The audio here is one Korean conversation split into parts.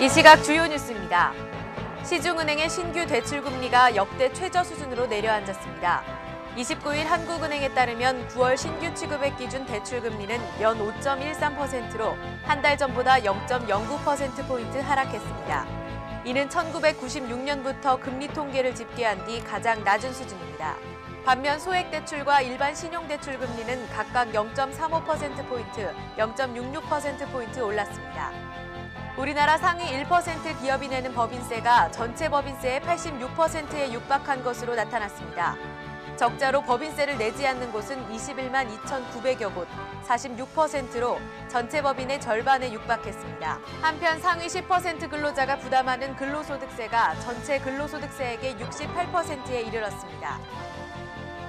이 시각 주요 뉴스입니다. 시중은행의 신규 대출금리가 역대 최저 수준으로 내려앉았습니다. 29일 한국은행에 따르면 9월 신규 취급액 기준 대출금리는 연 5.13%로 한 달 전보다 0.09%포인트 하락했습니다. 이는 1996년부터 금리 통계를 집계한 뒤 가장 낮은 수준입니다. 반면 소액대출과 일반 신용대출 금리는 각각 0.35%포인트, 0.66%포인트 올랐습니다. 우리나라 상위 1% 기업이 내는 법인세가 전체 법인세의 86%에 육박한 것으로 나타났습니다. 적자로 법인세를 내지 않는 곳은 21만 2,900여 곳, 46%로 전체 법인의 절반에 육박했습니다. 한편 상위 10% 근로자가 부담하는 근로소득세가 전체 근로소득세액의 68%에 이르렀습니다.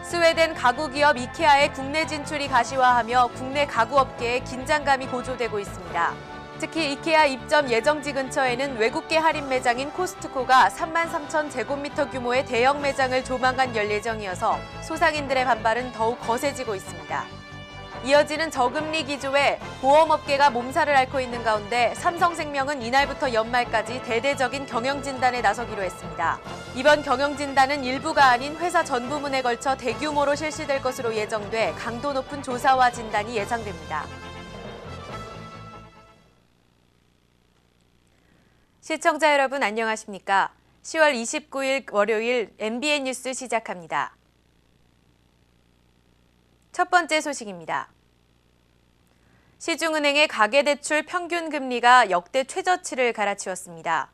스웨덴 가구 기업 이케아의 국내 진출이 가시화하며 국내 가구업계에 긴장감이 고조되고 있습니다. 특히 이케아 입점 예정지 근처에는 외국계 할인 매장인 코스트코가 33,000 제곱미터 규모의 대형 매장을 조만간 열 예정이어서 소상인들의 반발은 더욱 거세지고 있습니다. 이어지는 저금리 기조에 보험업계가 몸살을 앓고 있는 가운데 삼성생명은 이날부터 연말까지 대대적인 경영진단에 나서기로 했습니다. 이번 경영진단은 일부가 아닌 회사 전 부문에 걸쳐 대규모로 실시될 것으로 예정돼 강도 높은 조사와 진단이 예상됩니다. 시청자 여러분 안녕하십니까? 10월 29일 월요일 MBN 뉴스 시작합니다. 첫 번째 소식입니다. 시중은행의 가계대출 평균 금리가 역대 최저치를 갈아치웠습니다.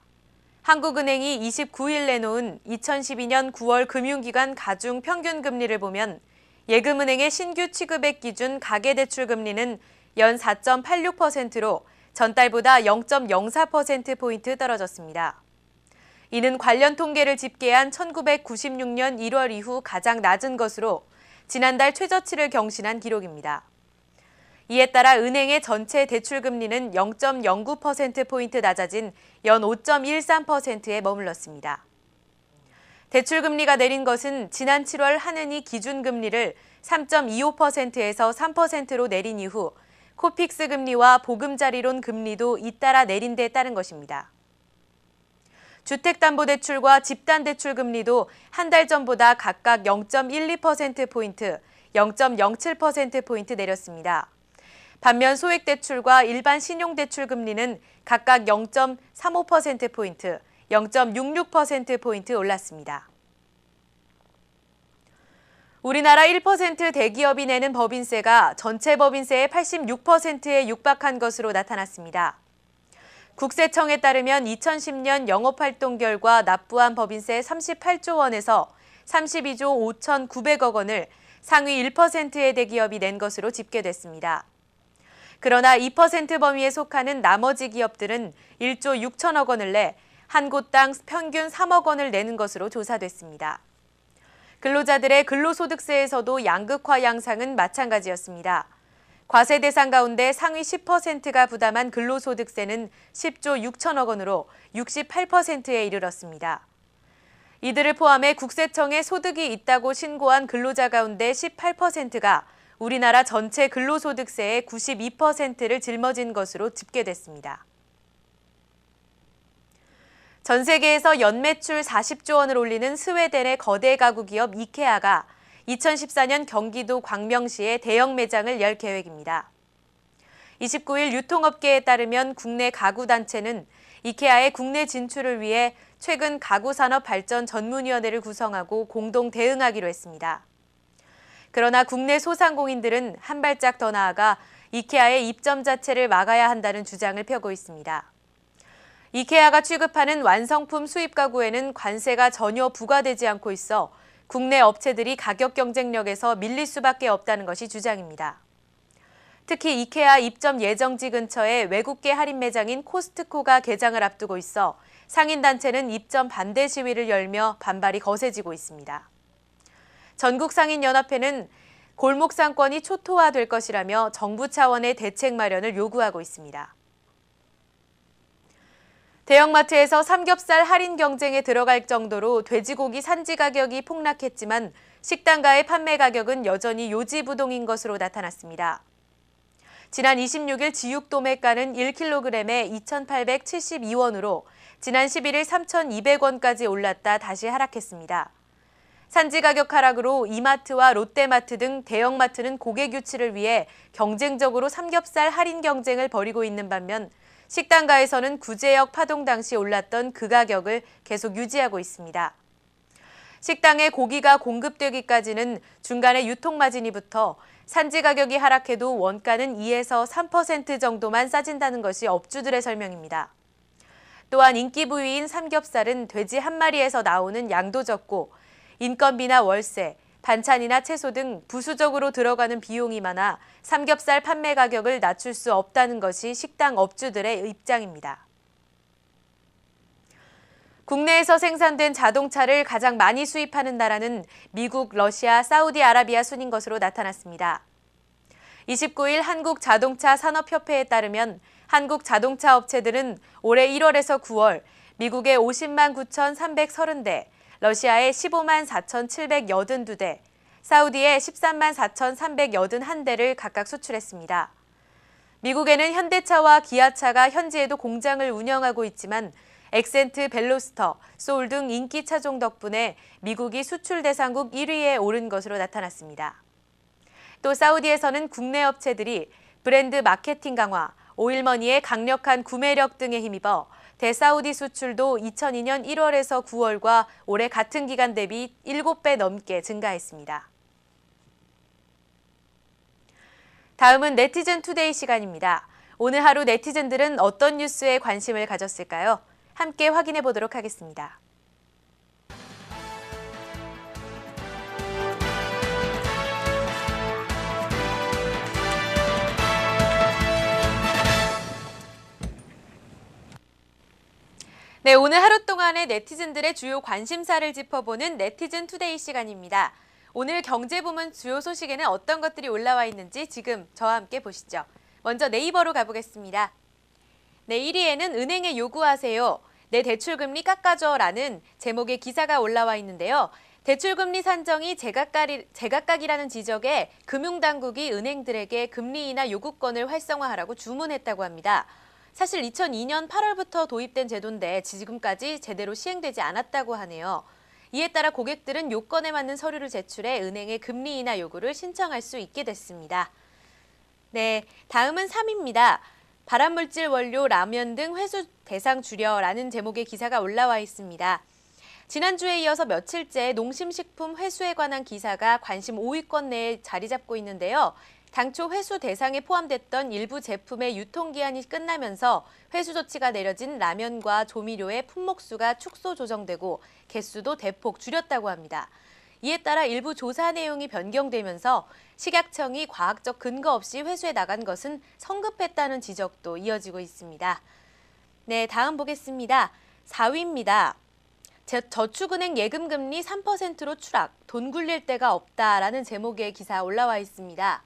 한국은행이 29일 내놓은 2012년 9월 금융기관 가중 평균 금리를 보면 예금은행의 신규 취급액 기준 가계대출 금리는 연 4.86%로 전달보다 0.04%포인트 떨어졌습니다. 이는 관련 통계를 집계한 1996년 1월 이후 가장 낮은 것으로 지난달 최저치를 경신한 기록입니다. 이에 따라 은행의 전체 대출금리는 0.09%포인트 낮아진 연 5.13%에 머물렀습니다. 대출금리가 내린 것은 지난 7월 한은이 기준금리를 3.25%에서 3%로 내린 이후 코픽스 금리와 보금자리론 금리도 잇따라 내린 데 따른 것입니다. 주택담보대출과 집단대출 금리도 한 달 전보다 각각 0.12%포인트, 0.07%포인트 내렸습니다. 반면 소액대출과 일반 신용대출 금리는 각각 0.35%포인트, 0.66%포인트 올랐습니다. 우리나라 1% 대기업이 내는 법인세가 전체 법인세의 86%에 육박한 것으로 나타났습니다. 국세청에 따르면 2010년 영업활동 결과 납부한 법인세 38조 원에서 32조 5,900억 원을 상위 1%의 대기업이 낸 것으로 집계됐습니다. 그러나 2% 범위에 속하는 나머지 기업들은 1조 6천억 원을 내 한 곳당 평균 3억 원을 내는 것으로 조사됐습니다. 근로자들의 근로소득세에서도 양극화 양상은 마찬가지였습니다. 과세 대상 가운데 상위 10%가 부담한 근로소득세는 10조 6천억 원으로 68%에 이르렀습니다. 이들을 포함해 국세청에 소득이 있다고 신고한 근로자 가운데 18%가 우리나라 전체 근로소득세의 92%를 짊어진 것으로 집계됐습니다. 전 세계에서 연매출 40조 원을 올리는 스웨덴의 거대 가구 기업 이케아가 2014년 경기도 광명시에 대형 매장을 열 계획입니다. 29일 유통업계에 따르면 국내 가구단체는 이케아의 국내 진출을 위해 최근 가구산업발전전문위원회를 구성하고 공동 대응하기로 했습니다. 그러나 국내 소상공인들은 한 발짝 더 나아가 이케아의 입점 자체를 막아야 한다는 주장을 펴고 있습니다. 이케아가 취급하는 완성품 수입 가구에는 관세가 전혀 부과되지 않고 있어 국내 업체들이 가격 경쟁력에서 밀릴 수밖에 없다는 것이 주장입니다. 특히 이케아 입점 예정지 근처에 외국계 할인 매장인 코스트코가 개장을 앞두고 있어 상인단체는 입점 반대 시위를 열며 반발이 거세지고 있습니다. 전국상인연합회는 골목 상권이 초토화될 것이라며 정부 차원의 대책 마련을 요구하고 있습니다. 대형마트에서 삼겹살 할인 경쟁에 들어갈 정도로 돼지고기 산지 가격이 폭락했지만 식당가의 판매 가격은 여전히 요지부동인 것으로 나타났습니다. 지난 26일 지육 도매가는 1kg에 2,872원으로 지난 11일 3,200원까지 올랐다 다시 하락했습니다. 산지 가격 하락으로 이마트와 롯데마트 등 대형마트는 고객 유치를 위해 경쟁적으로 삼겹살 할인 경쟁을 벌이고 있는 반면 식당가에서는 구제역 파동 당시 올랐던 그 가격을 계속 유지하고 있습니다. 식당에 고기가 공급되기까지는 중간에 유통마진이 붙어 산지 가격이 하락해도 원가는 2에서 3% 정도만 싸진다는 것이 업주들의 설명입니다. 또한 인기 부위인 삼겹살은 돼지 한 마리에서 나오는 양도 적고 인건비나 월세, 반찬이나 채소 등 부수적으로 들어가는 비용이 많아 삼겹살 판매 가격을 낮출 수 없다는 것이 식당 업주들의 입장입니다. 국내에서 생산된 자동차를 가장 많이 수입하는 나라는 미국, 러시아, 사우디아라비아 순인 것으로 나타났습니다. 29일 한국자동차산업협회에 따르면 한국 자동차 업체들은 올해 1월에서 9월 미국의 50만 9,330대, 러시아의 15만 4,782대, 사우디의 13만 4,381대를 각각 수출했습니다. 미국에는 현대차와 기아차가 현지에도 공장을 운영하고 있지만 엑센트, 벨로스터, 소울 등 인기 차종 덕분에 미국이 수출 대상국 1위에 오른 것으로 나타났습니다. 또 사우디에서는 국내 업체들이 브랜드 마케팅 강화, 오일머니의 강력한 구매력 등에 힘입어 대사우디 수출도 2002년 1월에서 9월과 올해 같은 기간 대비 7배 넘게 증가했습니다. 다음은 네티즌 투데이 시간입니다. 오늘 하루 네티즌들은 어떤 뉴스에 관심을 가졌을까요? 함께 확인해 보도록 하겠습니다. 네, 오늘 하루 동안의 네티즌들의 주요 관심사를 짚어보는 네티즌 투데이 시간입니다. 오늘 경제부문 주요 소식에는 어떤 것들이 올라와 있는지 지금 저와 함께 보시죠. 먼저 네이버로 가보겠습니다. 네, 1위에는 은행에 요구하세요. 내 대출금리 깎아줘라는 제목의 기사가 올라와 있는데요. 대출금리 산정이 제각각이라는 지적에 금융당국이 은행들에게 금리 인하 요구권을 활성화하라고 주문했다고 합니다. 사실 2002년 8월부터 도입된 제도인데 지금까지 제대로 시행되지 않았다고 하네요. 이에 따라 고객들은 요건에 맞는 서류를 제출해 은행에 금리 인하 요구를 신청할 수 있게 됐습니다. 네, 다음은 3위입니다. 발암물질 원료, 라면 등 회수 대상 줄여라는 제목의 기사가 올라와 있습니다. 지난주에 이어서 며칠째 농심식품 회수에 관한 기사가 관심 5위권 내에 자리 잡고 있는데요. 당초 회수 대상에 포함됐던 일부 제품의 유통기한이 끝나면서 회수 조치가 내려진 라면과 조미료의 품목수가 축소 조정되고 개수도 대폭 줄였다고 합니다. 이에 따라 일부 조사 내용이 변경되면서 식약청이 과학적 근거 없이 회수해 나간 것은 성급했다는 지적도 이어지고 있습니다. 네, 다음 보겠습니다. 4위입니다. 저축은행 예금금리 3%로 추락, 돈 굴릴 데가 없다라는 제목의 기사 올라와 있습니다.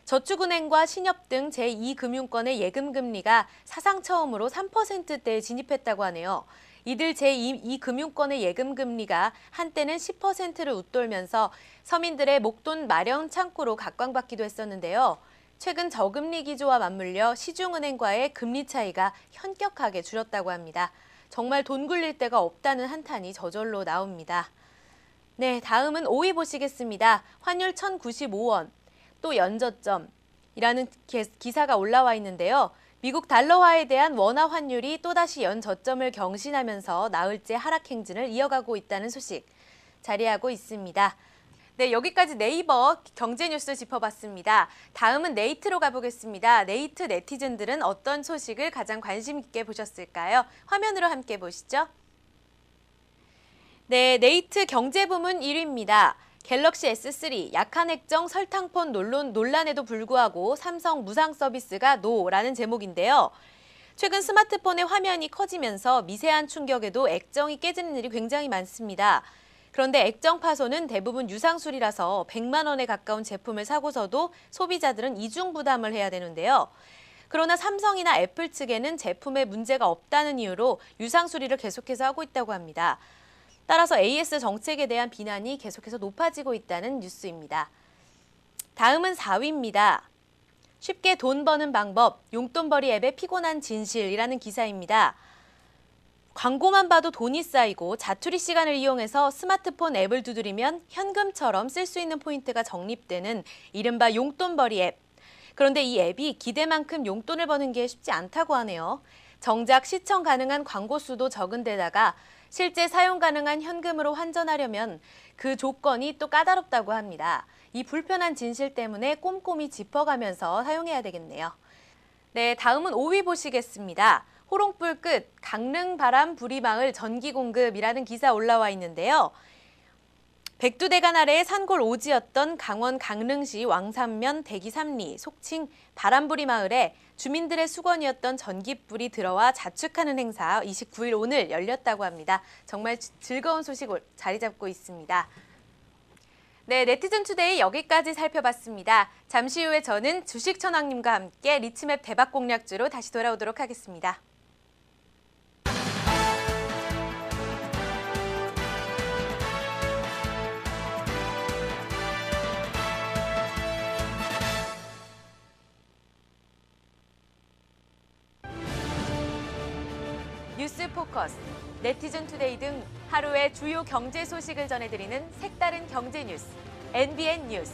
저축은행과 신협 등 제2금융권의 예금금리가 사상 처음으로 3%대에 진입했다고 하네요. 이들 제2금융권의 예금금리가 한때는 10%를 웃돌면서 서민들의 목돈 마련 창구로 각광받기도 했었는데요. 최근 저금리 기조와 맞물려 시중은행과의 금리 차이가 현격하게 줄었다고 합니다. 정말 돈 굴릴 데가 없다는 한탄이 저절로 나옵니다. 네, 다음은 5위 보시겠습니다. 환율 1,095원. 또 연저점이라는 기사가 올라와 있는데요. 미국 달러화에 대한 원화 환율이 또다시 연저점을 경신하면서 나흘째 하락 행진을 이어가고 있다는 소식 자리하고 있습니다. 네, 여기까지 네이버 경제 뉴스 짚어봤습니다. 다음은 네이트로 가보겠습니다. 네이트 네티즌들은 어떤 소식을 가장 관심 있게 보셨을까요? 화면으로 함께 보시죠. 네, 네이트 경제부문 1위입니다. 갤럭시 S3 약한 액정 설탕폰 논란에도 불구하고 삼성 무상 서비스가 노라는 제목인데요. 최근 스마트폰의 화면이 커지면서 미세한 충격에도 액정이 깨지는 일이 굉장히 많습니다. 그런데 액정 파손은 대부분 유상술이라서 100만 원에 가까운 제품을 사고서도 소비자들은 이중 부담을 해야 되는데요. 그러나 삼성이나 애플 측에는 제품에 문제가 없다는 이유로 유상수리를 계속해서 하고 있다고 합니다. 따라서 AS 정책에 대한 비난이 계속해서 높아지고 있다는 뉴스입니다. 다음은 4위입니다. 쉽게 돈 버는 방법, 용돈벌이 앱의 피곤한 진실이라는 기사입니다. 광고만 봐도 돈이 쌓이고 자투리 시간을 이용해서 스마트폰 앱을 두드리면 현금처럼 쓸 수 있는 포인트가 적립되는 이른바 용돈벌이 앱. 그런데 이 앱이 기대만큼 용돈을 버는 게 쉽지 않다고 하네요. 정작 시청 가능한 광고 수도 적은 데다가 실제 사용 가능한 현금으로 환전하려면 그 조건이 또 까다롭다고 합니다. 이 불편한 진실 때문에 꼼꼼히 짚어가면서 사용해야 되겠네요. 네, 다음은 5위 보시겠습니다. 호롱불 끝, 강릉 바람 부리마을 전기 공급이라는 기사 올라와 있는데요. 백두대간 아래의 산골 오지였던 강원 강릉시 왕산면 대기 3리 속칭 바람부리 마을에 주민들의 수건이었던 전기불이 들어와 자축하는 행사 29일 오늘 열렸다고 합니다. 정말 즐거운 소식 자리 잡고 있습니다. 네, 네티즌 투데이 여기까지 살펴봤습니다. 잠시 후에 저는 주식천왕님과 함께 리치맵 대박 공략주로 다시 돌아오도록 하겠습니다. 뉴스 포커스, 네티즌 투데이 등 하루의 주요 경제 소식을 전해드리는 색다른 경제 뉴스, NBN 뉴스.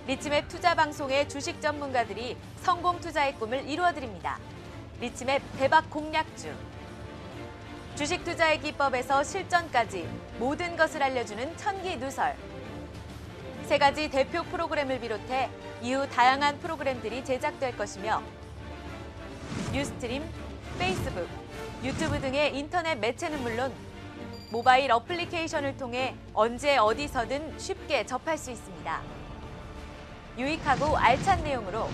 리치맵 투자 방송의 주식 전문가들이 성공 투자의 꿈을 이루어드립니다. 리치맵 대박 공략주. 주식 투자의 기법에서 실전까지 모든 것을 알려주는 천기 누설. 3가지 대표 프로그램을 비롯해 이후 다양한 프로그램들이 제작될 것이며 뉴스트림, 페이스북, 유튜브 등의 인터넷 매체는 물론 모바일 어플리케이션을 통해 언제 어디서든 쉽게 접할 수 있습니다. 유익하고 알찬 내용으로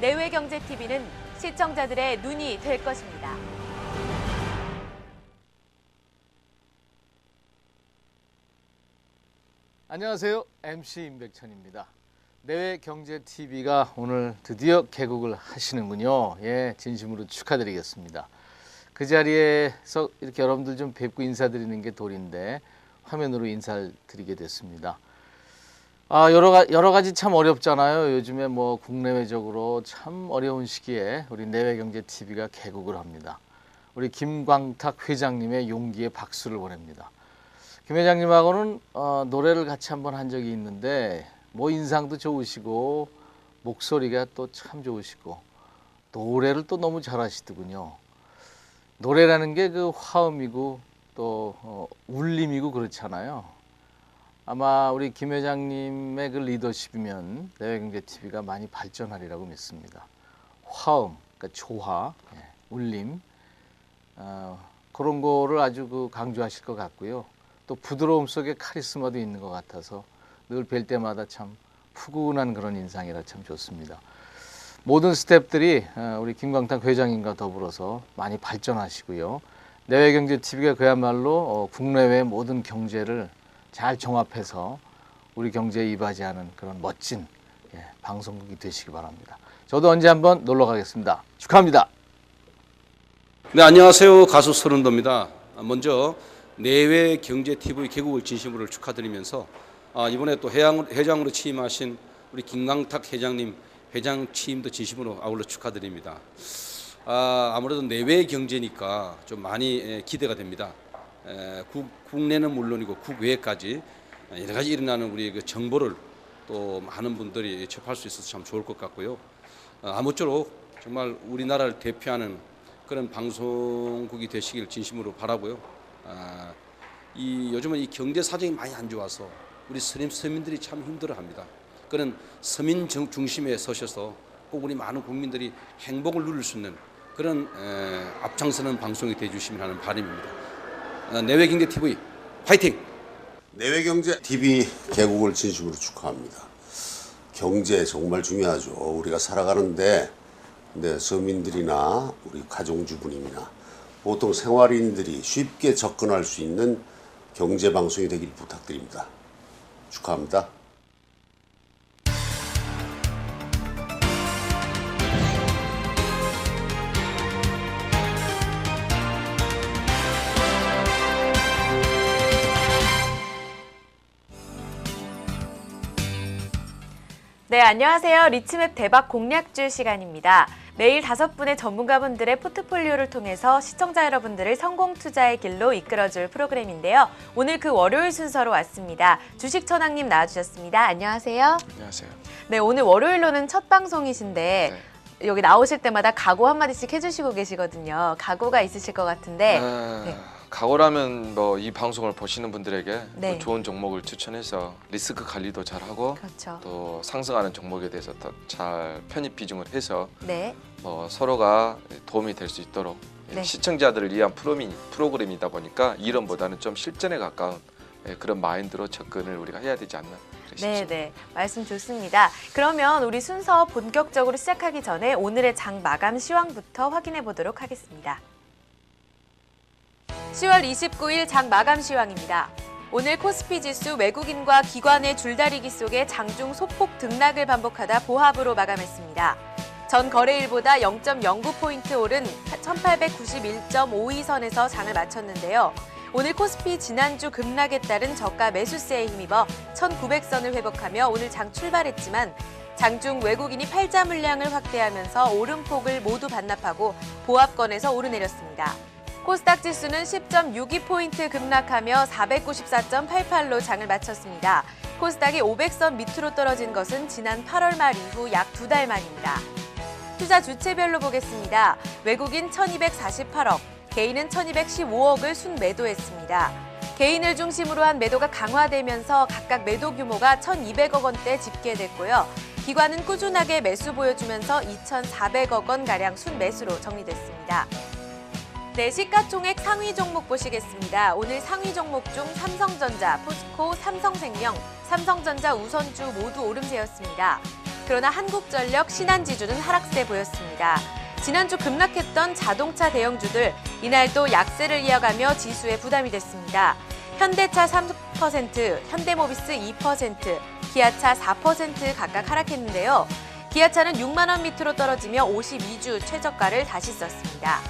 내외경제TV는 시청자들의 눈이 될 것입니다. 안녕하세요. MC 임백천입니다. 내외경제TV가 오늘 드디어 개국을 하시는군요. 예, 진심으로 축하드리겠습니다. 그 자리에서 이렇게 여러분들 좀 뵙고 인사드리는 게 도리인데 화면으로 인사를 드리게 됐습니다. 여러 가지 참 어렵잖아요. 요즘에 뭐 국내외적으로 참 어려운 시기에 우리 내외경제TV가 개국을 합니다. 우리 김광탁 회장님의 용기에 박수를 보냅니다. 김 회장님하고는 노래를 같이 한번 한 적이 있는데 뭐 인상도 좋으시고 목소리가 또 참 좋으시고 노래를 또 너무 잘하시더군요. 노래라는 게 그 화음이고 또 울림이고 그렇잖아요. 아마 우리 김 회장님의 그 리더십이면 내외경제TV가 많이 발전하리라고 믿습니다. 화음, 그러니까 조화, 울림 그런 거를 아주 그 강조하실 것 같고요. 또 부드러움 속에 카리스마도 있는 것 같아서 늘 뵐 때마다 참 푸근한 그런 인상이라 참 좋습니다. 모든 스태프들이 우리 김광탁 회장님과 더불어서 많이 발전하시고요. 내외경제TV가 그야말로 국내외 모든 경제를 잘 종합해서 우리 경제에 이바지하는 그런 멋진 방송국이 되시기 바랍니다. 저도 언제 한번 놀러 가겠습니다. 축하합니다. 네, 안녕하세요. 가수 서른도입니다. 먼저 내외경제TV 개국을 진심으로 축하드리면서 이번에 또 회장으로 취임하신 우리 김광탁 회장님 회장 취임도 진심으로 아울러 축하드립니다. 아무래도 내외 경제니까 좀 많이 기대가 됩니다. 국내는 물론이고 국외까지 여러 가지 일어나는 우리 그 정보를 또 많은 분들이 접할 수 있어서 참 좋을 것 같고요. 아무쪼록 정말 우리나라를 대표하는 그런 방송국이 되시길 진심으로 바라고요. 요즘은 이 경제 사정이 많이 안 좋아서 우리 서민들이 참 힘들어합니다. 그런 서민 중심에 서셔서 꼭 우리 많은 국민들이 행복을 누릴 수 있는 그런 앞장서는 방송이 되어주시면 하는 바람입니다. 내외경제TV 파이팅! 내외경제TV 개국을 진심으로 축하합니다. 경제 정말 중요하죠. 우리가 살아가는데 서민들이나 우리 가정주부님이나 보통 생활인들이 쉽게 접근할 수 있는 경제방송이 되길 부탁드립니다. 축하합니다. 네, 안녕하세요. 리츠맵 대박 공략줄 시간입니다. 매일 5분의 전문가분들의 포트폴리오를 통해서 시청자 여러분들을 성공 투자의 길로 이끌어줄 프로그램인데요. 오늘 그 월요일 순서로 왔습니다. 주식천왕님 나와주셨습니다. 안녕하세요. 안녕하세요. 네, 오늘 월요일로는 첫 방송이신데 여기 나오실 때마다 각오 한마디씩 해주시고 계시거든요. 각오가 있으실 것 같은데 네. 각오라면 뭐 이 방송을 보시는 분들에게 네. 또 좋은 종목을 추천해서 리스크 관리도 잘하고 그렇죠. 또 상승하는 종목에 대해서 더 잘 편입 비중을 해서 네, 서로가 도움이 될 수 있도록 네. 시청자들을 위한 프로그램이다 보니까 이론보다는 좀 실전에 가까운 그런 마인드로 접근을 우리가 해야 되지 않나. 네, 네, 말씀 좋습니다. 그러면 우리 순서 본격적으로 시작하기 전에 오늘의 장 마감 시황부터 확인해 보도록 하겠습니다. 10월 29일 장 마감 시황입니다. 오늘 코스피 지수 외국인과 기관의 줄다리기 속에 장중 소폭 등락을 반복하다 보합으로 마감했습니다. 전 거래일보다 0.09포인트 오른 1891.52선에서 장을 마쳤는데요. 오늘 코스피 지난주 급락에 따른 저가 매수세에 힘입어 1900선을 회복하며 오늘 장 출발했지만 장중 외국인이 팔자 물량을 확대하면서 오름폭을 모두 반납하고 보합권에서 오르내렸습니다. 코스닥 지수는 10.62포인트 급락하며 494.88로 장을 마쳤습니다. 코스닥이 500선 밑으로 떨어진 것은 지난 8월 말 이후 약 2달 만입니다. 투자 주체별로 보겠습니다. 외국인 1248억, 개인은 1215억을 순매도했습니다. 개인을 중심으로 한 매도가 강화되면서 각각 매도 규모가 1200억 원대 집계됐고요. 기관은 꾸준하게 매수 보여주면서 2400억 원가량 순매수로 정리됐습니다. 네, 시가총액 상위 종목 보시겠습니다. 오늘 상위 종목 중 삼성전자, 포스코, 삼성생명, 삼성전자 우선주 모두 오름세였습니다. 그러나 한국전력, 신한지주는 하락세 보였습니다. 지난주 급락했던 자동차 대형주들, 이날도 약세를 이어가며 지수에 부담이 됐습니다. 현대차 3%, 현대모비스 2%, 기아차 4% 각각 하락했는데요. 기아차는 6만 원 밑으로 떨어지며 52주 최저가를 다시 썼습니다.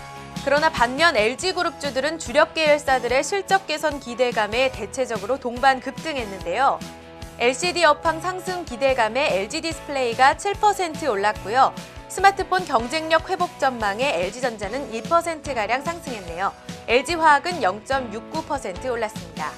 그러나 반면 LG그룹주들은 주력 계열사들의 실적 개선 기대감에 대체적으로 동반 급등했는데요. LCD 업황 상승 기대감에 LG디스플레이가 7% 올랐고요. 스마트폰 경쟁력 회복 전망에 LG전자는 1%가량 상승했네요. LG화학은 0.69% 올랐습니다.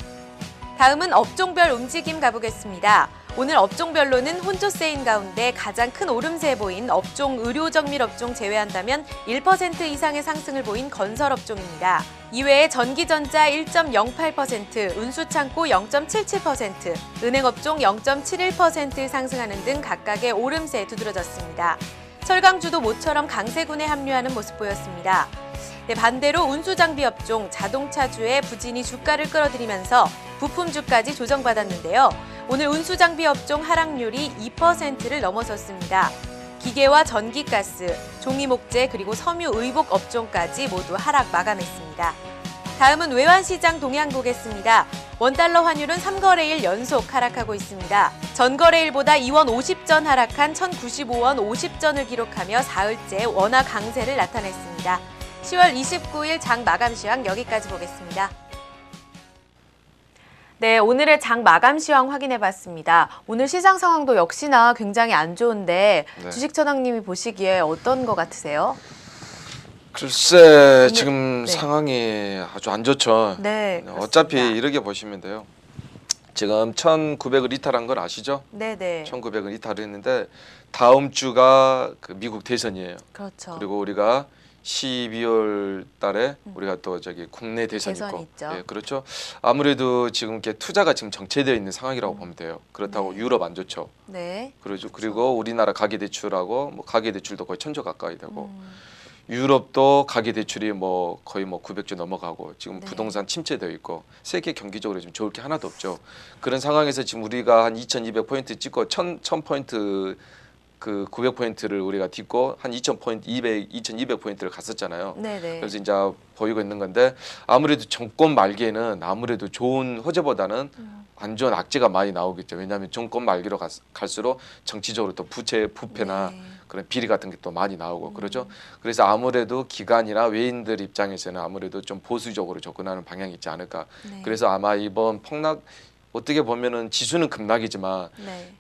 다음은 업종별 움직임 가보겠습니다. 오늘 업종별로는 혼조세인 가운데 가장 큰 오름세 보인 업종 의료정밀업종 제외한다면 1% 이상의 상승을 보인 건설업종입니다. 이외에 전기전자 1.08%, 운수창고 0.77%, 은행업종 0.71% 상승하는 등 각각의 오름세에 두드러졌습니다. 철강주도 모처럼 강세군에 합류하는 모습 보였습니다. 네, 반대로 운수장비 업종, 자동차주의 부진이 주가를 끌어들이면서 부품주까지 조정받았는데요. 오늘 운수장비 업종 하락률이 2%를 넘어섰습니다. 기계와 전기가스, 종이목재 그리고 섬유 의복 업종까지 모두 하락 마감했습니다. 다음은 외환시장 동향 보겠습니다. 원달러 환율은 3거래일 연속 하락하고 있습니다. 전거래일보다 2원 50전 하락한 1,095원 50전을 기록하며 사흘째 원화 강세를 나타냈습니다. 10월 29일 장 마감 시황 여기까지 보겠습니다. 네, 오늘의 장 마감 시황 확인해봤습니다. 오늘 시장 상황도 역시나 굉장히 안 좋은데 네. 주식천왕님이 보시기에 어떤 것 같으세요? 글쎄 지금 네. 상황이 아주 안 좋죠. 네, 어차피 그렇습니다. 이렇게 보시면 돼요. 지금 1,900을 이탈한 걸 아시죠? 네네. 1,900을 이탈했는데 다음 주가 그 미국 대선이에요. 그렇죠. 그리고 우리가 12월 달에 우리가 또 저기 국내 대선이 대선이 있고, 있죠. 예, 그렇죠. 아무래도 지금 이렇게 투자가 지금 정체되어 있는 상황이라고 보면 돼요. 그렇다고 유럽 안 좋죠. 네. 그리고 우리나라 가계 대출하고 뭐 가계 대출도 거의 1,000조 가까이 되고. 유럽도 가계 대출이 뭐 거의 뭐 900조 넘어가고 지금 네. 부동산 침체되어 있고 세계 경기적으로 지금 좋을 게 하나도 없죠. 그런 상황에서 지금 우리가 한 2,200포인트 찍고 1,000포인트 그 900포인트를 우리가 딛고 한 2,000포인트 2,200포인트를 갔었잖아요. 네네. 그래서 이제 보이고 있는 건데 아무래도 정권 말기에는 아무래도 좋은 호재보다는 안 좋은 악재가 많이 나오겠죠. 왜냐하면 정권 말기로 갈수록 정치적으로 또 부패나 네. 그런 비리 같은 게 또 많이 나오고 그러죠. 그래서 아무래도 기관이나 외인들 입장에서는 아무래도 좀 보수적으로 접근하는 방향이 있지 않을까. 네. 그래서 아마 이번 폭락 어떻게 보면은 지수는 급락이지만 네.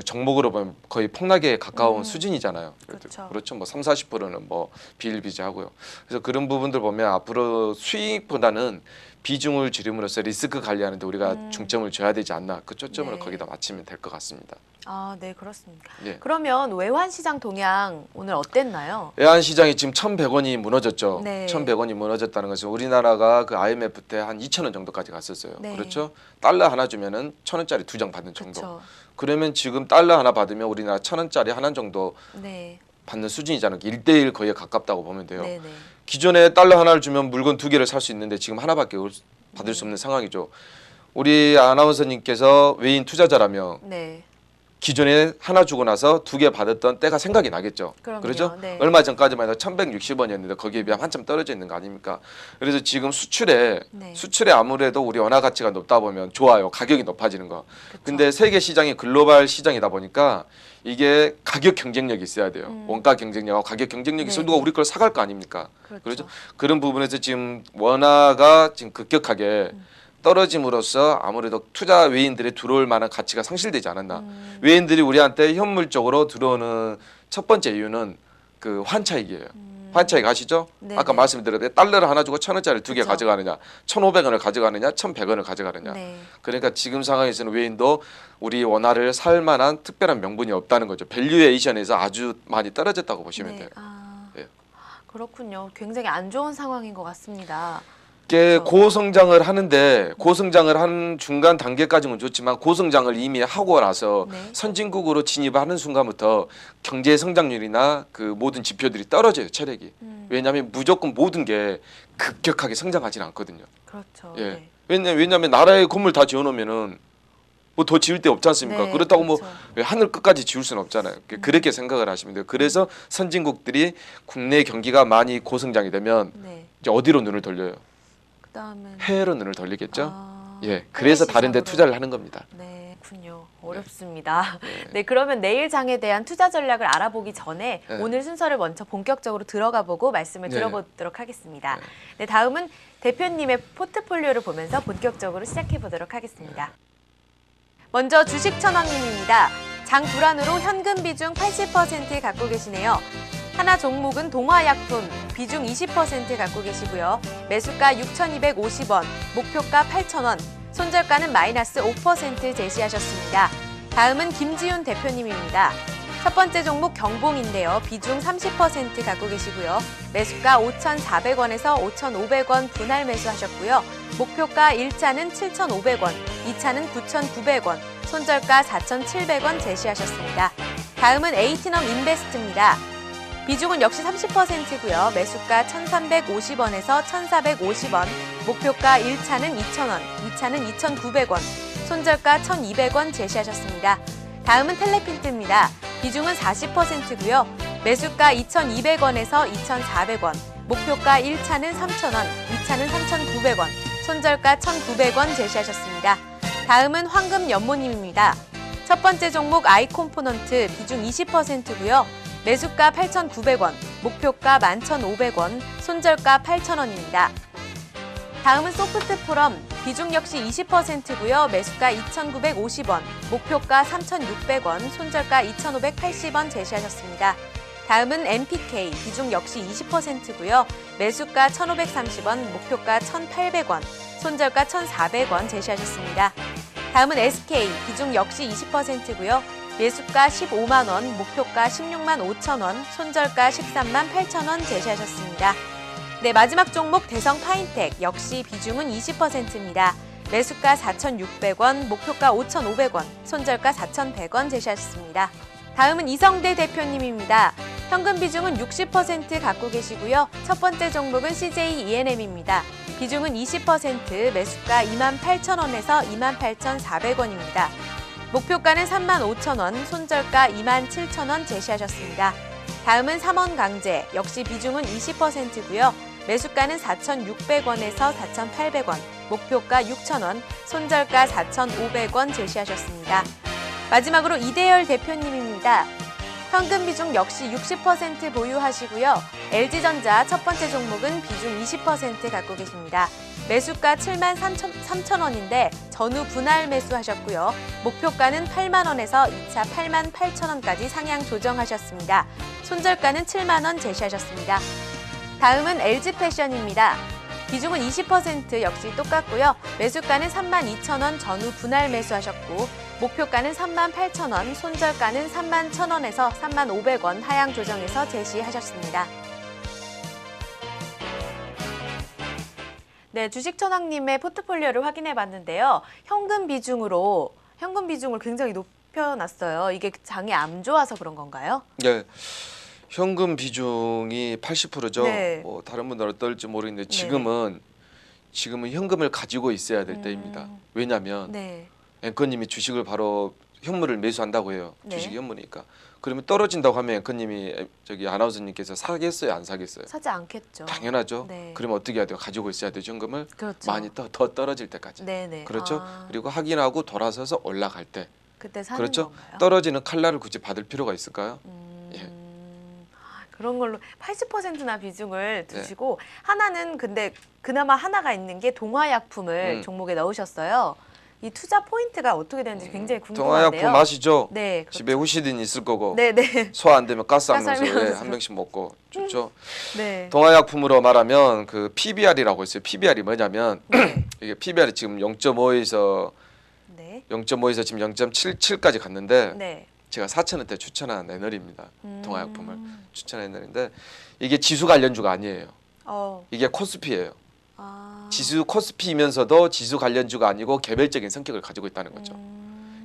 종목으로 보면 거의 폭락에 가까운 수준이잖아요. 그렇죠. 그렇죠. 뭐 30-40%는 뭐 비일비재하고요. 그래서 그런 부분들 보면 앞으로 수익보다는 비중을 줄임으로써 리스크 관리하는데 우리가 중점을 줘야 되지 않나. 그 초점을 네. 거기다 맞추면 될 것 같습니다. 아, 네, 그렇습니다. 예. 그러면 외환 시장 동향 오늘 어땠나요? 외환 시장이 지금 1,100원이 무너졌죠. 네. 1,100원이 무너졌다는 것은 우리나라가 그 IMF 때 한 2,000원 정도까지 갔었어요. 네. 그렇죠? 달러 하나 주면은 1,000원짜리 2장 받는 정도. 그렇죠. 그러면 지금 달러 하나 받으면 우리나라 1,000원짜리 하나 정도 네. 받는 수준이잖아요. 1대1 거의 가깝다고 보면 돼요. 네, 네. 기존에 달러 하나를 주면 물건 2개를 살 수 있는데 지금 하나밖에 받을 수 없는 상황이죠. 우리 아나운서님께서 외인 투자자라면 네. 기존에 하나 주고 나서 2개 받았던 때가 생각이 나겠죠. 그럼요. 그렇죠? 네. 얼마 전까지만 해도 1,160원이었는데 거기에 비하면 한참 떨어져 있는 거 아닙니까? 그래서 지금 수출에 네. 아무래도 우리 원화 가치가 높다 보면 좋아요. 가격이 높아지는 거. 근데 세계 시장이 글로벌 시장이다 보니까 이게 가격 경쟁력이 있어야 돼요. 원가 경쟁력하고 가격 경쟁력이 있어야 네. 누가 우리 걸 사갈 거 아닙니까? 그렇죠. 그렇죠? 그런 부분에서 지금 원화가 지금 급격하게 떨어짐으로써 아무래도 투자 외인들이 들어올 만한 가치가 상실되지 않았나. 외인들이 우리한테 현물적으로 들어오는 첫 번째 이유는 그 환차익이에요. 환차익 아시죠? 네네. 아까 말씀드렸는데 달러를 하나 주고 1,000원짜리 2개 그쵸. 가져가느냐, 1,500원을 가져가느냐, 1,100원을 가져가느냐. 네. 그러니까 지금 상황에서는 외인도 우리 원화를 살 만한 특별한 명분이 없다는 거죠. 밸류에이션에서 아주 많이 떨어졌다고 보시면 네. 돼요. 아, 예. 그렇군요. 굉장히 안 좋은 상황인 것 같습니다. 이게 그렇죠. 고성장을 하는데 고성장을 한 중간 단계까지는 좋지만 고성장을 이미 하고 나서 네. 선진국으로 진입하는 순간부터 경제 성장률이나 그 모든 지표들이 떨어져요. 체력이. 왜냐하면 무조건 모든 게 급격하게 성장하지는 않거든요. 그렇죠. 예. 네. 왜냐하면 나라에 건물 다 지어놓으면은 뭐 더 지을 데 없지 않습니까? 네, 그렇다고 그렇죠. 뭐 왜 하늘 끝까지 지을 수는 없잖아요. 그렇게 생각을 하시면 돼요. 그래서 선진국들이 국내 경기가 많이 고성장이 되면 네. 이제 어디로 눈을 돌려요? 그다음은 해외로 눈을 돌리겠죠. 아, 예, 그래서 해외 다른 데 시장으로. 투자를 하는 겁니다. 네, 그렇군요. 어렵습니다. 네, 그러면 내일 장에 대한 투자 전략을 알아보기 전에 네. 오늘 순서를 먼저 본격적으로 들어가 보고 말씀을 네. 들어보도록 하겠습니다. 네. 네, 다음은 대표님의 포트폴리오를 보면서 본격적으로 시작해 보도록 하겠습니다. 먼저 주식 천왕님입니다. 장 불안으로 현금 비중 80% 갖고 계시네요. 하나 종목은 동화약품 비중 20% 갖고 계시고요. 매수가 6,250원, 목표가 8,000원, 손절가는 마이너스 5% 제시하셨습니다. 다음은 김지윤 대표님입니다. 첫 번째 종목 경봉인데요. 비중 30% 갖고 계시고요. 매수가 5,400원에서 5,500원 분할 매수하셨고요. 목표가 1차는 7,500원, 2차는 9,900원, 손절가 4,700원 제시하셨습니다. 다음은 에이티넘 인베스트입니다. 비중은 역시 30%고요. 매수가 1,350원에서 1,450원, 목표가 1차는 2,000원, 2차는 2,900원, 손절가 1,200원 제시하셨습니다. 다음은 텔레핀트입니다. 비중은 40%고요. 매수가 2,200원에서 2,400원, 목표가 1차는 3,000원, 2차는 3,900원, 손절가 1,900원 제시하셨습니다. 다음은 황금연모님입니다. 첫 번째 종목 아이콤포넌트 비중 20%고요. 매수가 8,900원, 목표가 11,500원, 손절가 8,000원입니다. 다음은 소프트포럼 비중 역시 20%고요. 매수가 2,950원, 목표가 3,600원, 손절가 2,580원 제시하셨습니다. 다음은 MPK 비중 역시 20%고요. 매수가 1,530원, 목표가 1,800원, 손절가 1,400원 제시하셨습니다. 다음은 SK 비중 역시 20%고요. 매수가 15만 원, 목표가 16만 5천 원, 손절가 13만 8천 원 제시하셨습니다. 네, 마지막 종목 대성 파인텍 역시 비중은 20%입니다. 매수가 4,600원, 목표가 5,500원, 손절가 4,100원 제시하셨습니다. 다음은 이성대 대표님입니다. 현금 비중은 60% 갖고 계시고요. 첫 번째 종목은 CJ ENM입니다. 비중은 20%, 매수가 28,000원에서 28,400원입니다. 목표가는 35,000원, 손절가 27,000원 제시하셨습니다. 다음은 삼원강제, 역시 비중은 20%고요. 매수가는 4,600원에서 4,800원, 목표가 6,000원, 손절가 4,500원 제시하셨습니다. 마지막으로 이대열 대표님입니다. 현금 비중 역시 60% 보유하시고요. LG전자 첫 번째 종목은 비중 20% 갖고 계십니다. 매수가 7만 3천 원인데 전후 분할 매수하셨고요. 목표가는 8만 원에서 2차 8만 8천 원까지 상향 조정하셨습니다. 손절가는 7만 원 제시하셨습니다. 다음은 LG패션입니다. 비중은 20% 역시 똑같고요. 매수가는 3만 2천 원 전후 분할 매수하셨고 목표가는 3만 8천 원, 손절가는 3만 1천 원에서 3만 500원 하향 조정해서 제시하셨습니다. 네, 주식천왕님의 포트폴리오를 확인해 봤는데요. 현금 비중을 굉장히 높여놨어요. 이게 장이 안 좋아서 그런 건가요? 네. 현금 비중이 80%죠. 네. 뭐 다른 분들은 어떨지 모르겠는데 지금은 현금을 가지고 있어야 될 때입니다. 왜냐하면 네. 앵커님이 주식을 바로 현물을 매수한다고 해요. 네. 주식이 현물이니까. 그러면 떨어진다고 하면 앵커님이 저기 아나운서님께서 사겠어요, 안 사겠어요? 사지 않겠죠. 당연하죠. 네. 그러면 어떻게 해야 돼요? 가지고 있어야 돼요, 현금을. 그렇죠. 많이 더 떨어질 때까지. 네네. 그렇죠. 아, 그리고 확인하고 돌아서서 올라갈 때. 그때 사는 그렇죠. 건가요? 떨어지는 칼날을 굳이 받을 필요가 있을까요? 예. 그런 걸로 80%나 비중을 두시고 하나는 근데 그나마 하나가 있는 게 동화약품을 종목에 넣으셨어요. 이 투자 포인트가 어떻게 되는지 굉장히 궁금한데요. 동화약품 아시죠? 네. 그렇죠. 집에 후시딘 있을 거고 네네. 소화 안 되면 가스 하면서 가스하면서. 한 병씩 먹고 좋죠. 네. 동화약품으로 말하면 그 PBR이라고 있어요. PBR이 뭐냐면 이게 PBR이 지금 0.5에서 네. 0.5에서 지금 0.77까지 갔는데 네. 제가 4,000원대 추천한 애널입니다. 동화약품을 추천한 애널인데 이게 지수 관련주가 아니에요. 이게 코스피예요. 지수 코스피이면서도 지수 관련주가 아니고 개별적인 성격을 가지고 있다는 거죠.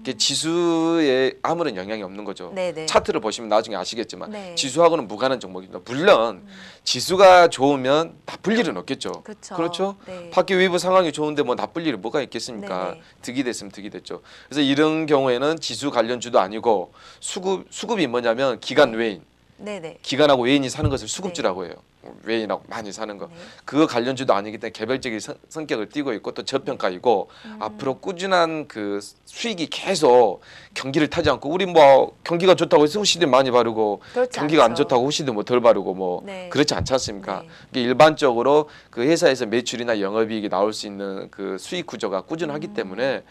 이게 지수에 아무런 영향이 없는 거죠. 네네. 차트를 보시면 나중에 아시겠지만 네. 지수하고는 무관한 종목입니다. 물론 지수가 좋으면 나쁠 일은 없겠죠. 그쵸. 그렇죠. 네. 밖에 외부 상황이 좋은데 뭐 나쁠 일이 뭐가 있겠습니까? 네네. 득이 됐으면 득이 됐죠. 그래서 이런 경우에는 지수 관련주도 아니고 수급이 뭐냐면 기관 외인, 네네. 기관하고 외인이 사는 것을 수급주라고 해요. 외인하고 많이 사는 거. 네. 그거 관련주도 아니기 때문에 개별적인 성격을 띠고 있고 또 저평가이고 앞으로 꾸준한 그 수익이 계속 경기를 타지 않고 우리 뭐 경기가 좋다고 해서 후시딘 많이 바르고 그렇지 경기가 안 않죠. 좋다고 후시딘 뭐 덜 바르고 뭐 네. 그렇지 않지 않습니까? 네. 이게 일반적으로 그 회사에서 매출이나 영업이익이 나올 수 있는 그 수익 구조가 꾸준하기 때문에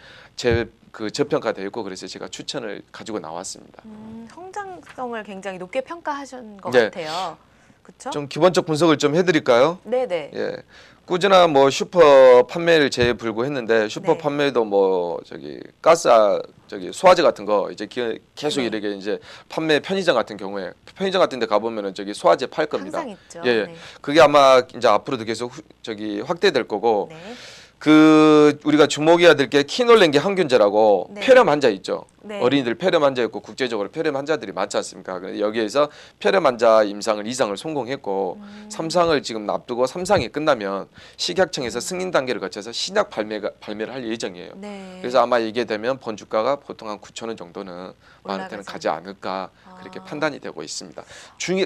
그 저평가되어 있고 그래서 제가 추천을 가지고 나왔습니다. 성장성을 굉장히 높게 평가하신 것 네. 같아요. 그렇죠? 좀 기본적 분석을 좀 해드릴까요? 네네. 예. 꾸준한 뭐 슈퍼 판매를 재불구했는데 슈퍼 네. 판매도 뭐 저기 소화제 같은 거 이제 계속 네. 이렇게 이제 판매 편의점 같은 경우에 편의점 같은 데 가보면은 저기 소화제 팔 겁니다. 항상 있죠. 예, 예. 네. 그게 아마 이제 앞으로도 계속 확대될 거고 네. 그 우리가 주목해야 될 게 키놀렌기 항균제라고 네. 폐렴 환자 있죠. 네. 어린이들 폐렴 환자 있고 국제적으로 폐렴 환자들이 많지 않습니까? 그래서 여기에서 폐렴 환자 임상을 2상을 성공했고 3상을 지금 앞두고 3상이 끝나면 식약청에서 승인 단계를 거쳐서 신약 발매를 할 예정이에요. 네. 그래서 아마 이게 되면 본주가가 보통 한 9,000원 정도는 많은 때는 올라가죠. 가지 않을까 그렇게 아. 판단이 되고 있습니다.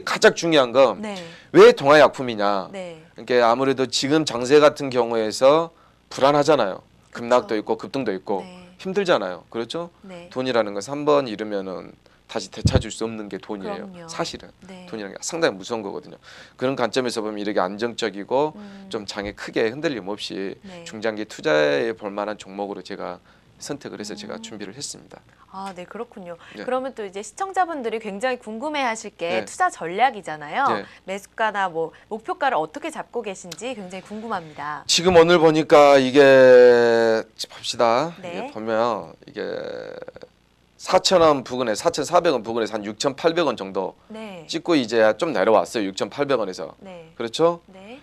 가장 중요한 건 네. 왜 동화약품이냐? 네. 그러니까 아무래도 지금 장세 같은 경우에서 불안하잖아요. 급락도 그렇죠. 있고 급등도 있고 네. 힘들잖아요. 그렇죠? 네. 돈이라는 것은 한 번 잃으면은 다시 되찾을 수 없는 게 돈이에요. 그럼요. 사실은 네. 돈이라는 게 상당히 무서운 거거든요. 그런 관점에서 보면 이렇게 안정적이고 좀 장에 크게 흔들림 없이 네. 중장기 투자해 볼 만한 종목으로 제가 선택을 해서 제가 준비를 했습니다. 아, 네, 그렇군요. 네. 그러면 또 이제 시청자분들이 굉장히 궁금해하실 게 네. 투자 전략이잖아요. 네. 매수가나 뭐 목표가를 어떻게 잡고 계신지 굉장히 궁금합니다. 지금 오늘 보니까 이게 봅시다. 네. 이게 보면 이게 4,000원 부근에 4,400원 부근에서 한 6,800원 정도 네. 찍고 이제 좀 내려왔어요. 6,800원에서. 네. 그렇죠? 네.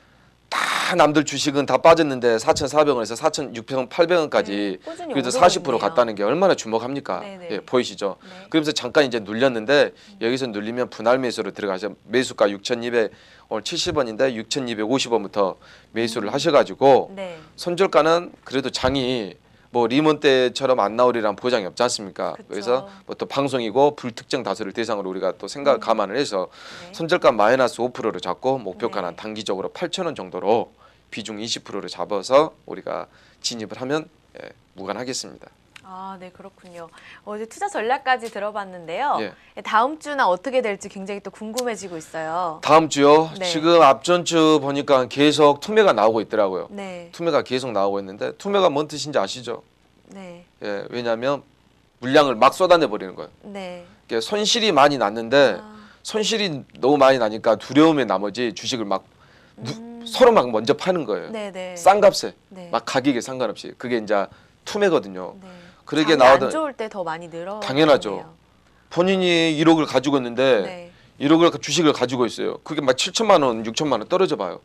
다 남들 주식은 다 빠졌는데 4,400원에서 4,600원,800원까지 네, 꾸준히 그래도 오르고 40% 있네요. 갔다는 게 얼마나 주목합니까? 네네. 예, 보이시죠? 네. 그러면서 잠깐 이제 눌렸는데 여기서 눌리면 분할 매수로 들어가서 매수가 6,200 오늘 70원인데 6,250원부터 매수를 하셔가지고 네. 손절가는 그래도 장이 뭐 리먼 때처럼 안 나오리란 보장이 없지 않습니까? 그쵸. 그래서 뭐 또 방송이고 불특정 다수를 대상으로 우리가 또 생각을 감안을 해서 네. 손절가 마이너스 5%를 잡고 목표가는 네. 단기적으로 8,000원 정도로 비중 20%를 잡아서 우리가 진입을 하면 무관하겠습니다. 아, 네, 그렇군요. 이제 투자 전략까지 들어봤는데요. 예. 다음 주나 어떻게 될지 굉장히 또 궁금해지고 있어요. 다음 주요. 네. 지금 앞전 주 보니까 계속 투매가 나오고 있더라고요. 네, 투매가 계속 나오고 있는데 투매가 뭔 뜻인지 아시죠? 네, 예, 왜냐하면 물량을 막 쏟아내 버리는 거예요. 네. 이게 손실이 많이 났는데 아, 손실이 너무 많이 나니까 두려움에 나머지 주식을 막 서로 막 먼저 파는 거예요. 네, 네. 싼 값에 네. 막 가격에 상관없이 그게 이제 투매거든요. 네. 그러게 장이 안 나오던 좋을 때 더 많이 늘어. 당연하죠. 본인이 1억을 가지고 있는데 네. 1억을 주식을 가지고 있어요. 그게 막 7천만 원, 6천만 원 떨어져 봐요.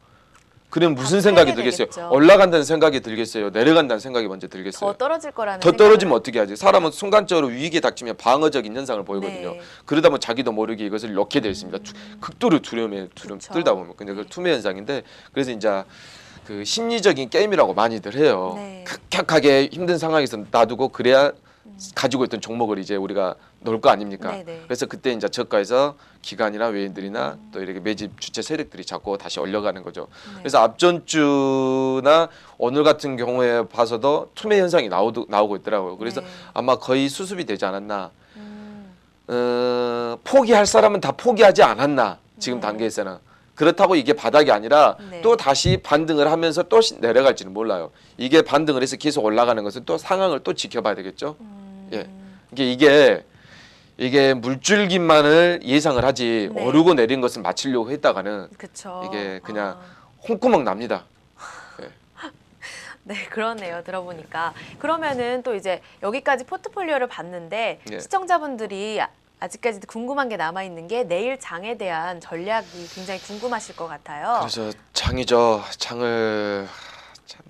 그러면 무슨 다 생각이 팔게 들겠어요? 되겠죠. 올라간다는 생각이 들겠어요? 내려간다는 생각이 먼저 들겠어요? 더 떨어질 거라는. 더 떨어지면 어떻게 하지? 사람은 순간적으로 위기에 닥치면 방어적인 현상을 보이거든요. 네. 그러다 보면 자기도 모르게 이것을 넣게 되어 있습니다. 극도로 두려움에 그쵸. 들다 보면 근데 그 투매 현상인데 그래서 이제 그 심리적인 게임이라고 많이들 해요. 네. 극약하게 힘든 상황에서 놔두고 그래야 가지고 있던 종목을 이제 우리가 놓을 거 아닙니까? 네네. 그래서 그때 이제 저가에서 기관이나 외인들이나 또 이렇게 매집 주체 세력들이 자꾸 다시 올려가는 거죠. 네. 그래서 앞전 주나 오늘 같은 경우에 봐서도 투매 현상이 나오고 있더라고요. 그래서 네. 아마 거의 수습이 되지 않았나. 음, 포기할 사람은 다 포기하지 않았나 지금 네. 단계에서는. 그렇다고 이게 바닥이 아니라 네. 또 다시 반등을 하면서 또 내려갈지는 몰라요. 이게 반등을 해서 계속 올라가는 것은 또 상황을 또 지켜봐야 되겠죠. 예, 이게 물줄기만을 예상을 하지 네. 오르고 내린 것을 맞추려고 했다가는 그쵸. 이게 그냥 아, 홍구멍 납니다. 네, 그러네요. 들어보니까. 그러면은 또 이제 여기까지 포트폴리오를 봤는데 예. 시청자분들이 아직까지도 궁금한 게 남아 있는 게 내일 장에 대한 전략이 굉장히 궁금하실 것 같아요. 그래서 장이죠. 장을 참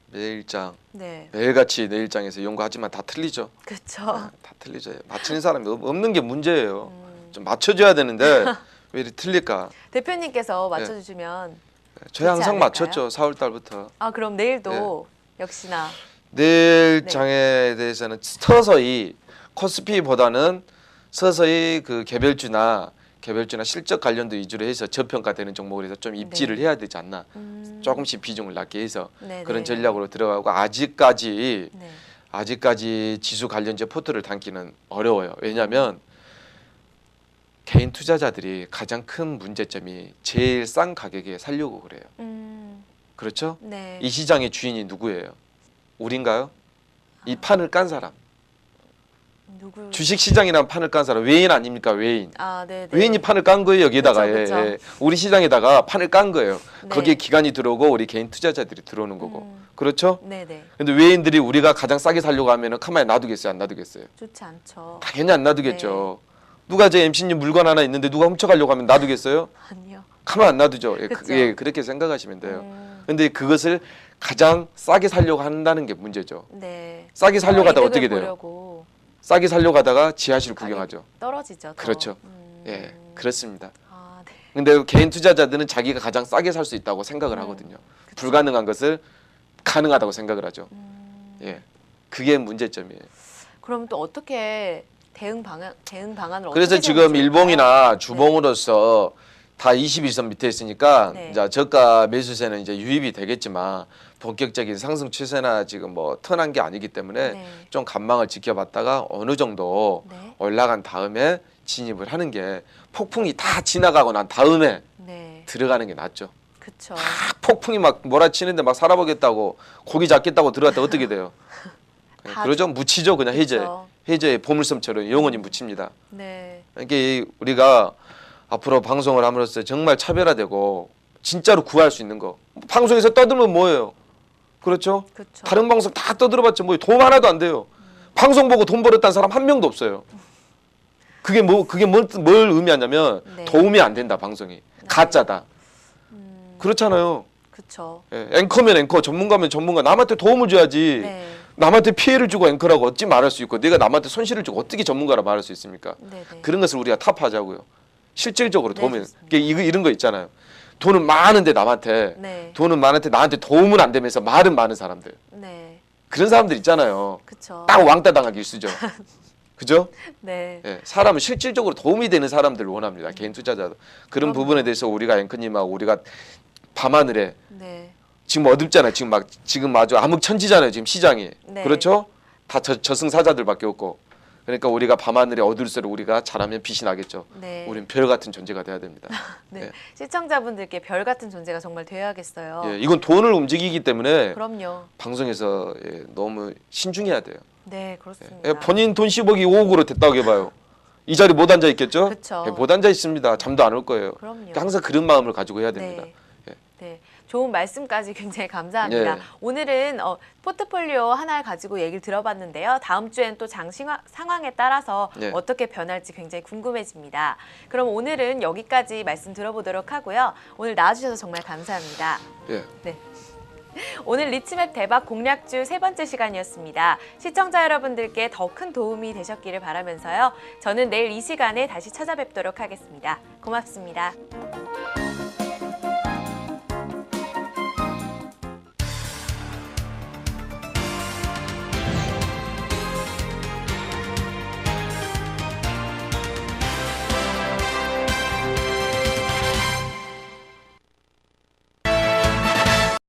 매일장 네, 매일같이 내일장에서 연구하지만 다 틀리죠. 그렇죠. 다 틀리죠. 맞히는 사람이 없는 게 문제예요. 좀 맞춰줘야 되는데 왜 이렇게 틀릴까? 대표님께서 맞춰주시면 저희 그렇지 항상 않을까요? 맞췄죠. 4월 달부터. 아, 그럼 내일도 역시나 내일 네. 장에 대해서는 서서히 코스피보다는 서서히 그 개별주나 실적 관련도 위주로 해서 저평가되는 종목을 해서 좀 입지를 해야 되지 않나. 조금씩 비중을 낮게 해서 네, 그런 네. 전략으로 들어가고 아직까지 네. 지수 관련제 포트를 담기는 어려워요. 왜냐하면 개인 투자자들이 가장 큰 문제점이 제일 싼 가격에 살려고 그래요. 그렇죠? 네. 이 시장의 주인이 누구예요? 우린가요? 이 판을 깐 사람. 누구? 주식 시장이란 판을 깐 사람 외인 아닙니까? 외인. 아, 네, 네. 외인이 판을 깐 거예요. 여기다가 그쵸, 그쵸. 예. 우리 시장에다가 판을 깐 거예요. 네. 거기에 기관이 들어오고 우리 개인 투자자들이 들어오는 거고. 그렇죠? 네, 네. 근데 외인들이 우리가 가장 싸게 살려고 하면은 가만히 놔두겠어요? 안 놔두겠어요? 좋지 않죠. 당연히 안 놔두겠죠. 네. 누가 저 MC님 물건 하나 있는데 누가 훔쳐가려고 하면 놔두겠어요? 아니요. 가만 안 놔두죠. 예, 그쵸. 예, 그렇게 생각하시면 돼요. 근데 그것을 가장 싸게 살려고 한다는 게 문제죠. 네. 싸게 살려고 하다가 어떻게 이득을 돼요? 보려고 싸게 살려고 하다가 지하실 가격이 구경하죠. 떨어지죠. 더. 그렇죠. 예, 그렇습니다. 아, 네. 근데 개인 투자자들은 자기가 가장 싸게 살 수 있다고 생각을 하거든요. 불가능한 것을 가능하다고 생각을 하죠. 예, 그게 문제점이에요. 그럼 또 어떻게 대응 방안을 그래서 어떻게 지금 세우면 일봉이나 좋을까요? 주봉으로서 다 21선 밑에 있으니까 네. 이제 저가 매수세는 이제 유입이 되겠지만 본격적인 상승 추세나 지금 뭐 턴한 게 아니기 때문에 네. 좀 관망을 지켜봤다가 어느 정도 네. 올라간 다음에 진입을 하는 게 폭풍이 다 지나가고 난 다음에 네. 들어가는 게 낫죠. 그렇죠. 폭풍이 막 몰아치는데 막 살아보겠다고 고기 잡겠다고 들어갔다 어떻게 돼요? 그냥 다 그러죠. 묻히죠. 그냥 그쵸. 해저에 보물섬처럼 영원히 묻힙니다. 네. 이게 우리가 앞으로 방송을 함으로써 정말 차별화되고 진짜로 구할 수 있는 거. 방송에서 떠들면 뭐예요? 그렇죠? 그렇죠. 다른 방송 다 떠들어봤자 뭐 도움 하나도 안 돼요. 방송 보고 돈 벌었다는 사람 한 명도 없어요. 그게 뭘 의미하냐면 네. 도움이 안 된다 방송이. 가짜다. 그렇잖아요. 그렇죠. 예, 앵커면 앵커, 전문가면 전문가. 남한테 도움을 줘야지. 네. 남한테 피해를 주고 앵커라고 어찌 말할 수 있고 내가 남한테 손실을 주고 어떻게 전문가라 말할 수 있습니까? 네, 네. 그런 것을 우리가 타파하자고요. 실질적으로 네, 도움이 좋습니다. 이런 거 있잖아요. 돈은 많은데 남한테 네. 돈은 많은데 나한테 도움은 안 되면서 말은 많은 사람들. 네. 그런 사람들 있잖아요. 그렇죠. 딱 왕따 당하기 일쑤죠. 그죠? 네. 예, 사람은 실질적으로 도움이 되는 사람들을 원합니다. 개인 투자자도. 그런 부분에 대해서 우리가 앵커님하고 우리가 밤하늘에 네. 지금 어둡잖아요. 지금 아주 암흑천지잖아요. 지금 시장이. 네. 그렇죠? 다 저승사자들밖에 없고 그러니까 우리가 밤하늘에 어둘새로 우리가 잘하면 빛이 나겠죠. 네. 우린 별 같은 존재가 돼야 됩니다. 네. 예. 시청자분들께 별 같은 존재가 정말 되어야겠어요. 예, 이건 돈을 움직이기 때문에 그럼요. 방송에서 너무 신중해야 돼요. 네, 그렇습니다. 예, 본인 돈 10억이 5억으로 됐다고 해봐요. 이 자리 못 앉아 있겠죠? 그쵸. 예, 못 앉아 있습니다. 잠도 안 올 거예요. 그럼요. 그러니까 항상 그런 마음을 가지고 해야 됩니다. 네. 네. 좋은 말씀까지 굉장히 감사합니다. 예. 오늘은 포트폴리오 하나를 가지고 얘기를 들어봤는데요. 다음 주엔 또 장 상황에 따라서 예. 어떻게 변할지 굉장히 궁금해집니다. 그럼 오늘은 여기까지 말씀 들어보도록 하고요. 오늘 나와주셔서 정말 감사합니다. 예. 네. 오늘 리치맵 대박 공략주 3번째 시간이었습니다. 시청자 여러분들께 더 큰 도움이 되셨기를 바라면서요. 저는 내일 이 시간에 다시 찾아뵙도록 하겠습니다. 고맙습니다.